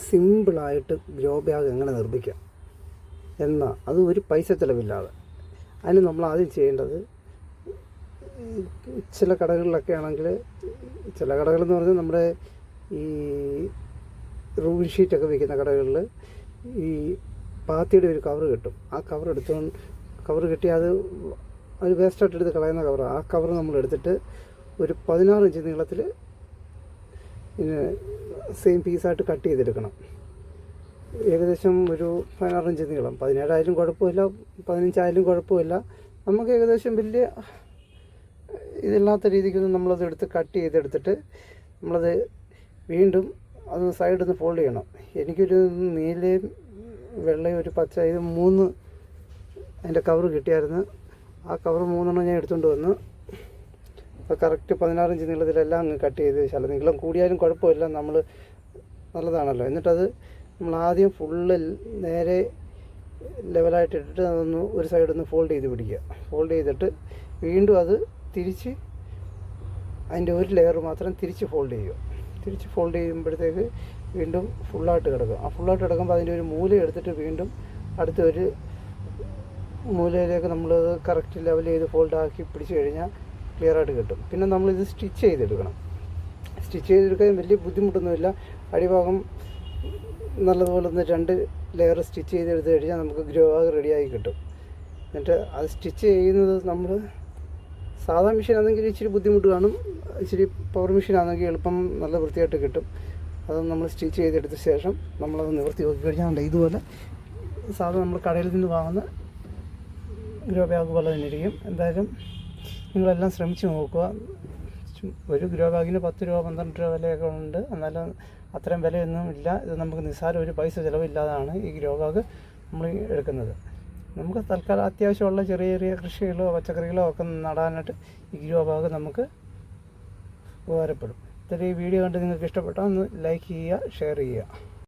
സിമ്പിളായിട്ട് grow bag എങ്ങനെ നിർമ്മിക്കാം എന്നാൽ അത് ഒരു പൈസ ചിലവില്ലാതെ. അതിന് നമ്മൾ ആദ്യം ചെയ്യേണ്ടത്, ചില കടകളിലൊക്കെ ആണെങ്കിൽ, ചില കടകളെന്ന് പറഞ്ഞാൽ നമ്മുടെ ഈ റൂം ഷീറ്റൊക്കെ വിൽക്കുന്ന കടകളിൽ ഈ പാത്തിയുടെ ഒരു കവർ കിട്ടും. ആ കവർ കിട്ടി അത് വേസ്റ്റായിട്ട് എടുത്ത് കളയുന്ന കവറാണ്. ആ കവർ നമ്മൾ എടുത്തിട്ട് ഒരു 16 ഇഞ്ച് നീളത്തിൽ സെയിം പീസായിട്ട് കട്ട് ചെയ്തെടുക്കണം. ഏകദേശം ഒരു 16 ഇഞ്ച് നീളം. 17 ആയാലും കുഴപ്പമില്ല, 15 ആയാലും കുഴപ്പമില്ല. നമുക്ക് ഏകദേശം വലിയ ഇതില്ലാത്ത രീതിക്കൊന്നും നമ്മളത് എടുത്ത് കട്ട് ചെയ്തെടുത്തിട്ട് നമ്മളത് വീണ്ടും അത് സൈഡിൽ നിന്ന് ഫോൾഡ് ചെയ്യണം. എനിക്കൊരു നീലയും വെള്ളയും ഒരു പച്ച, ഇത് 3 അതിൻ്റെ കവർ കിട്ടിയായിരുന്നു. ആ കവർ 3 ഞാൻ എടുത്തുകൊണ്ട് വന്ന് അപ്പോൾ കറക്റ്റ് 16 ഇഞ്ച് നീളത്തിലെല്ലാം അങ്ങ് കട്ട് ചെയ്ത് വെച്ചാൽ, നീളം കൂടിയാലും കുഴപ്പമില്ല, നമ്മൾ നല്ലതാണല്ലോ. എന്നിട്ടത് നമ്മൾ ആദ്യം ഫുള്ള് നേരെ ലെവലായിട്ട് ഇട്ടിട്ട് അതൊന്ന് ഒരു സൈഡൊന്ന് ഫോൾഡ് ചെയ്ത് പിടിക്കുക. ഫോൾഡ് ചെയ്തിട്ട് വീണ്ടും അത് തിരിച്ച് അതിൻ്റെ ഒരു ലെയർ മാത്രം തിരിച്ച് ഫോൾഡ് ചെയ്യുക. തിരിച്ച് ഫോൾഡ് ചെയ്യുമ്പോഴത്തേക്ക് വീണ്ടും ഫുള്ളായിട്ട് കിടക്കും. ആ ഫുള്ളായിട്ട് കിടക്കുമ്പോൾ അതിൻ്റെ ഒരു മൂല എടുത്തിട്ട് വീണ്ടും അടുത്ത ഒരു മൂലയിലേക്ക് നമ്മളത് കറക്റ്റ് ലെവൽ ചെയ്ത് ഫോൾഡാക്കി പിടിച്ച് കഴിഞ്ഞാൽ ക്ലിയറായിട്ട് കിട്ടും. പിന്നെ നമ്മളിത് സ്റ്റിച്ച് ചെയ്തെടുക്കണം. സ്റ്റിച്ച് ചെയ്തെടുക്കാൻ വലിയ ബുദ്ധിമുട്ടൊന്നുമില്ല. അടിഭാഗം നല്ലതുപോലെ ഒന്ന് 2 ലെയർ സ്റ്റിച്ച് ചെയ്തെടുത്ത് കഴിഞ്ഞാൽ നമുക്ക് ഗ്രോ ബാഗ് റെഡിയായി കിട്ടും. എന്നിട്ട് അത് സ്റ്റിച്ച് ചെയ്യുന്നത് നമ്മൾ സാധാ മെഷീനാണെങ്കിൽ ഇച്ചിരി ബുദ്ധിമുട്ട് കാണും, ഇച്ചിരി പവർ മെഷീനാണെങ്കിൽ എളുപ്പം നല്ല വൃത്തിയായിട്ട് കിട്ടും. അത് നമ്മൾ സ്റ്റിച്ച് ചെയ്തെടുത്ത ശേഷം നമ്മളത് നിവർത്തി നോക്കി കഴിഞ്ഞാൽ ഇതുപോലെ സാധാരണ നമ്മൾ കടയിൽ നിന്ന് വാങ്ങുന്ന ഗ്രോ ബാഗ് പോലെ തന്നെ ഇരിക്കും. എന്തായാലും നിങ്ങളെല്ലാം ശ്രമിച്ച് നോക്കുക. ഒരു ഗ്രോ ബാഗിന് 10 രൂപ 12 രൂപ വിലയൊക്കെ ഉണ്ട്. എന്നാലും അത്രയും വിലയൊന്നും ഇല്ല. ഇത് നമുക്ക് നിസ്സാരം ഒരു പൈസ ചിലവില്ലാതാണ് ഈ ഗ്രോ ബാഗ് നമ്മൾ എടുക്കുന്നത്. നമുക്ക് തൽക്കാലം അത്യാവശ്യമുള്ള ചെറിയ ചെറിയ കൃഷികളോ പച്ചക്കറികളോ ഒക്കെ നടാനായിട്ട് ഈ ഗ്രോ ബാഗ് നമുക്ക് ഉപകാരപ്പെടും. ഇത്രയും ഈ വീഡിയോ കണ്ട് നിങ്ങൾക്ക് ഇഷ്ടപ്പെട്ടാൽ ഒന്ന് ലൈക്ക് ചെയ്യുക, ഷെയർ ചെയ്യുക.